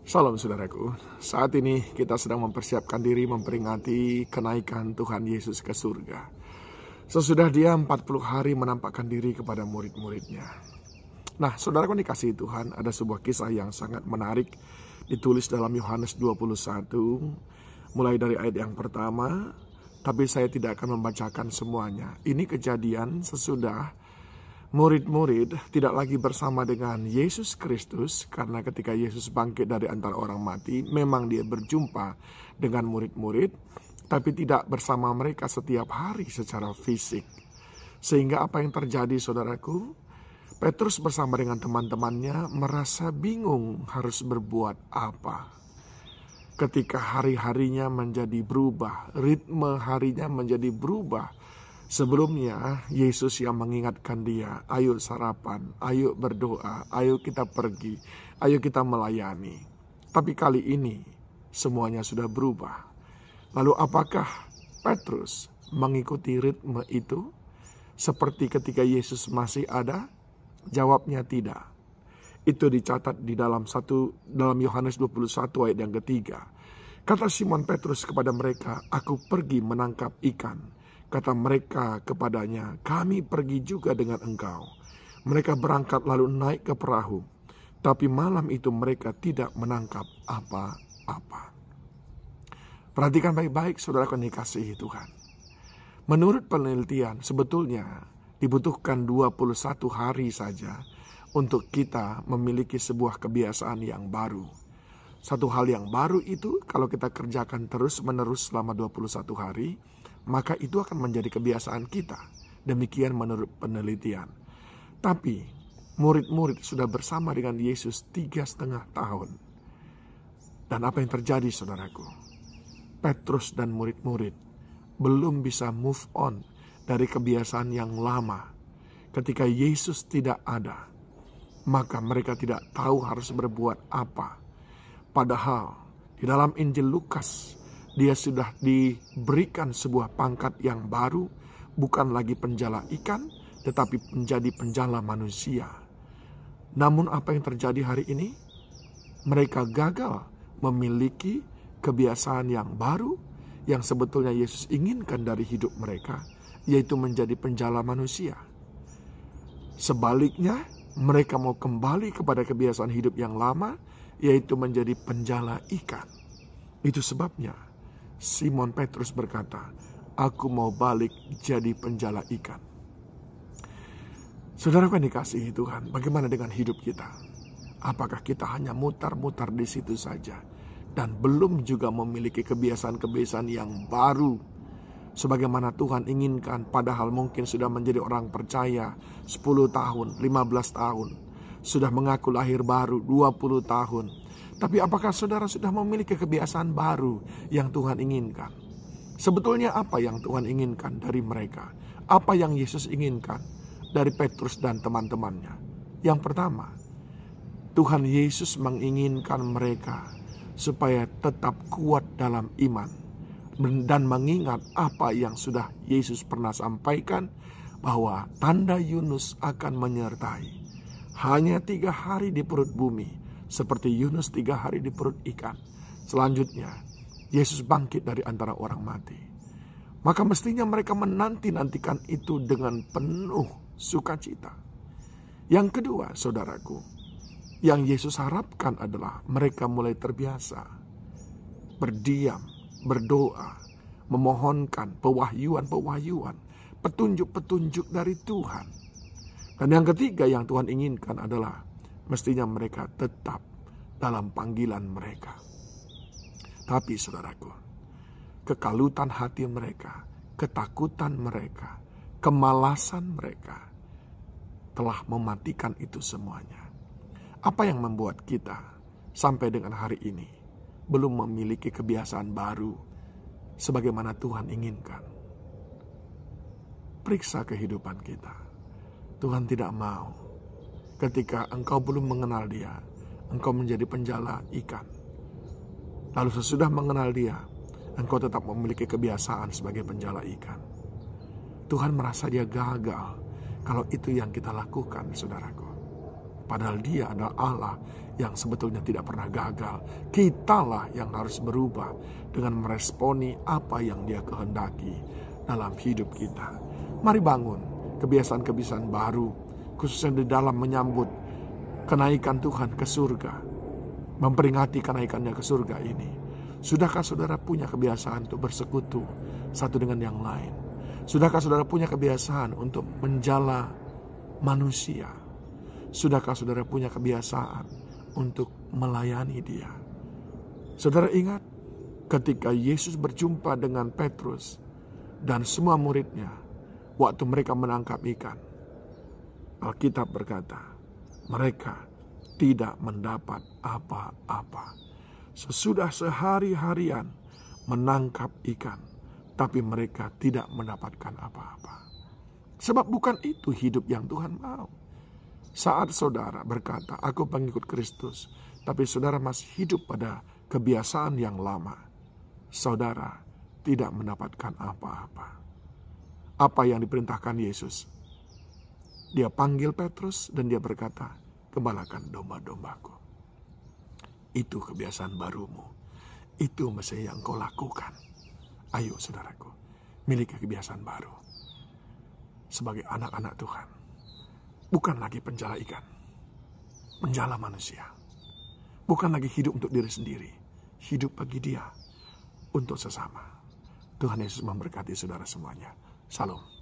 Shalom saudaraku, saat ini kita sedang mempersiapkan diri memperingati kenaikan Tuhan Yesus ke surga. Sesudah dia 40 hari menampakkan diri kepada murid-muridnya. Nah saudaraku dikasihi Tuhan, ada sebuah kisah yang sangat menarik ditulis dalam Yohanes 21, mulai dari ayat yang pertama. Tapi saya tidak akan membacakan semuanya. Ini kejadian sesudah murid-murid tidak lagi bersama dengan Yesus Kristus, karena ketika Yesus bangkit dari antara orang mati, memang dia berjumpa dengan murid-murid, tapi tidak bersama mereka setiap hari secara fisik. Sehingga apa yang terjadi saudaraku? Petrus bersama dengan teman-temannya merasa bingung harus berbuat apa. Ketika hari-harinya menjadi berubah, ritme harinya menjadi berubah. Sebelumnya Yesus yang mengingatkan dia, ayo sarapan, ayo berdoa, ayo kita pergi, ayo kita melayani. Tapi kali ini semuanya sudah berubah. Lalu apakah Petrus mengikuti ritme itu seperti ketika Yesus masih ada? Jawabnya tidak. Itu dicatat di dalam Yohanes 21 ayat yang ketiga. Kata Simon Petrus kepada mereka, aku pergi menangkap ikan. Kata mereka kepadanya, kami pergi juga dengan engkau. Mereka berangkat lalu naik ke perahu. Tapi malam itu mereka tidak menangkap apa-apa. Perhatikan baik-baik saudara yang dikasihi Tuhan. Menurut penelitian sebetulnya dibutuhkan 21 hari saja untuk kita memiliki sebuah kebiasaan yang baru. Satu hal yang baru itu kalau kita kerjakan terus-menerus selama 21 hari, maka itu akan menjadi kebiasaan kita. Demikian menurut penelitian. Tapi murid-murid sudah bersama dengan Yesus 3,5 tahun. Dan apa yang terjadi saudaraku? Petrus dan murid-murid belum bisa move on dari kebiasaan yang lama. Ketika Yesus tidak ada, maka mereka tidak tahu harus berbuat apa. Padahal di dalam Injil Lukas, dia sudah diberikan sebuah pangkat yang baru, bukan lagi penjala ikan, tetapi menjadi penjala manusia. Namun apa yang terjadi hari ini? Mereka gagal memiliki kebiasaan yang baru, yang sebetulnya Yesus inginkan dari hidup mereka, yaitu menjadi penjala manusia. Sebaliknya, mereka mau kembali kepada kebiasaan hidup yang lama, yaitu menjadi penjala ikan. Itu sebabnya Simon Petrus berkata, aku mau balik jadi penjala ikan. Saudara yang dikasihi Tuhan, bagaimana dengan hidup kita? Apakah kita hanya mutar-mutar di situ saja dan belum juga memiliki kebiasaan-kebiasaan yang baru sebagaimana Tuhan inginkan, padahal mungkin sudah menjadi orang percaya 10 tahun, 15 tahun, sudah mengaku lahir baru 20 tahun. Tapi apakah saudara sudah memiliki kebiasaan baru yang Tuhan inginkan? Sebetulnya apa yang Tuhan inginkan dari mereka? Apa yang Yesus inginkan dari Petrus dan teman-temannya? Yang pertama, Tuhan Yesus menginginkan mereka supaya tetap kuat dalam iman dan mengingat apa yang sudah Yesus pernah sampaikan, bahwa tanda Yunus akan menyertai. Hanya 3 hari di perut bumi, seperti Yunus 3 hari di perut ikan. Selanjutnya Yesus bangkit dari antara orang mati. Maka mestinya mereka menanti-nantikan itu dengan penuh sukacita. Yang kedua saudaraku, yang Yesus harapkan adalah mereka mulai terbiasa berdiam, berdoa, memohonkan pewahyuan-pewahyuan, petunjuk-petunjuk dari Tuhan. Dan yang ketiga yang Tuhan inginkan adalah mestinya mereka tetap dalam panggilan mereka. Tapi saudaraku, kekalutan hati mereka, ketakutan mereka, kemalasan mereka telah mematikan itu semuanya. Apa yang membuat kita sampai dengan hari ini belum memiliki kebiasaan baru sebagaimana Tuhan inginkan? Periksa kehidupan kita. Tuhan tidak mau ketika engkau belum mengenal dia, engkau menjadi penjala ikan. Lalu sesudah mengenal dia, engkau tetap memiliki kebiasaan sebagai penjala ikan. Tuhan merasa dia gagal kalau itu yang kita lakukan, saudaraku. Padahal dia adalah Allah yang sebetulnya tidak pernah gagal. Kitalah yang harus berubah dengan meresponi apa yang dia kehendaki dalam hidup kita. Mari bangun kebiasaan-kebiasaan baru, khususnya di dalam menyambut kenaikan Tuhan ke surga, memperingati kenaikannya ke surga ini. Sudahkah saudara punya kebiasaan untuk bersekutu satu dengan yang lain? Sudahkah saudara punya kebiasaan untuk menjala manusia? Sudahkah saudara punya kebiasaan untuk melayani dia? Saudara ingat ketika Yesus berjumpa dengan Petrus dan semua muridnya waktu mereka menangkap ikan. Alkitab berkata, mereka tidak mendapat apa-apa. Sesudah sehari-harian menangkap ikan, tapi mereka tidak mendapatkan apa-apa. Sebab bukan itu hidup yang Tuhan mau. Saat saudara berkata, aku pengikut Kristus, tapi saudara masih hidup pada kebiasaan yang lama, saudara tidak mendapatkan apa-apa. Apa yang diperintahkan Yesus? Dia panggil Petrus dan dia berkata, gembalakan domba-dombaku. Itu kebiasaan barumu. Itu mesti yang kau lakukan. Ayo saudaraku, miliki kebiasaan baru. Sebagai anak-anak Tuhan. Bukan lagi penjala ikan. Menjala manusia. Bukan lagi hidup untuk diri sendiri. Hidup bagi dia. Untuk sesama. Tuhan Yesus memberkati saudara semuanya. Salam.